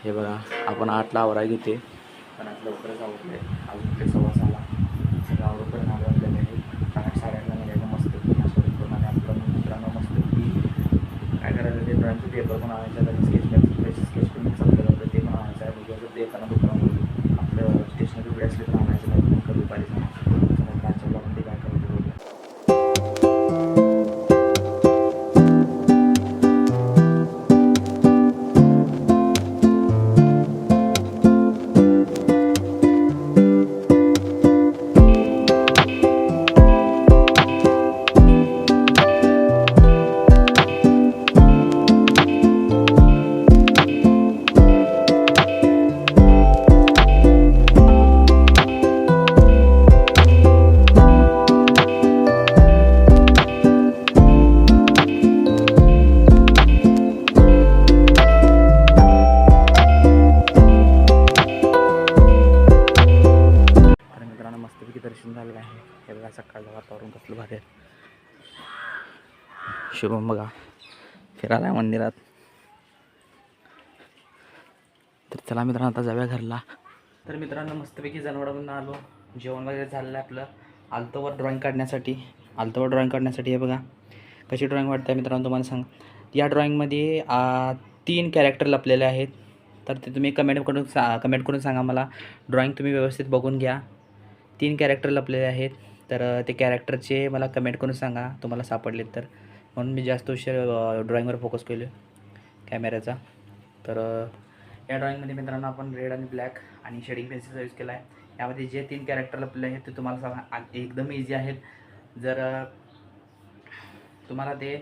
हे बघा आपण 8ला आवरा घेते पण आज लवकरच आवडले. अजून ते 6:15ला सगळं आवडपर्यंत आलो आपल्याला हे 8-8:30ला निघायचं मस्त करून आणि आपलं मित्रांनो मस्त की काय करायचं ते ड्रॉईंगचं पेपर पण आणायचं आहे, स्केच पेन संपलं जातं ते पण आणायचं आहे. बघूया जर येताना दुकानामध्ये आपलं स्टेशनरी उघडे असले तर आणायचं नाही पण कधी पाहिजे आजच्या ब्लॉगमध्ये काय करायचं बघूया. तर मित्रांनो मस्तपैकी दर्शन झालेलं आहे. हे बघा सकाळचं वातावरण कसलं भारी आहे. शुभम बघा फिरायला आहे मंदिरात. तर चला मित्रांनो आता जाऊया घरला. तर मित्रांनो मस्तपैकी जनवाडामधून आलो, जेवण वगैरे झालेलं आहे आपलं. आलतोवर ड्रॉईंग काढण्यासाठी हे बघा कशी ड्रॉईंग वाटते मित्रांनो तुम्हाला सांग. या ड्रॉईंगमध्ये 3 कॅरेक्टर लपलेले आहेत. तर ते तुम्ही कमेंट करून सांगा मला. ड्रॉईंग तुम्ही व्यवस्थित बघून घ्या. 3 कॅरेक्टर लपलेले आहेत. तर ते कॅरेक्टरचे मला कमेंट करून सांगा तुम्हाला सापडले तर. म्हणून मी जास्त उशीर ड्रॉईंगवर फोकस केलो कॅमेऱ्याचा. तर या ड्रॉईंगमध्ये मित्रांनो आपण रेड आणि ब्लॅक आणि शेडिंग पेन्सिलचा यूज केला आहे. यामध्ये जे 3 कॅरेक्टर लपलेले आहेत ते तुम्हाला सांगा एकदम इझी आहेत. जर तुम्हाला ते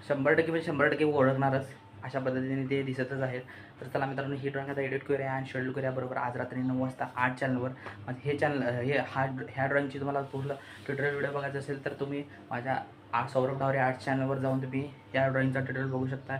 100% म्हणजे 100% ओळखणारच अशा पद्धतीने ते दिसतच आहेत. तर चला मित्रांनो ही ड्रॉईंग आता एडिट करूया आणि शेड्यूल करूया बरोबर आज रात्री 9 वाजता 8 चॅनलवर. हे चॅनल ह्या ड्रॉईंगची तुम्हाला पूर्ण ट्युटोरियल व्हिडिओ बघायचा असेल तर तुम्ही माझ्या सौरभ डावरे आर्ट चॅनलवर जाऊन तुम्ही या ड्रॉईंगचा ट्युटोरियल बघू शकता.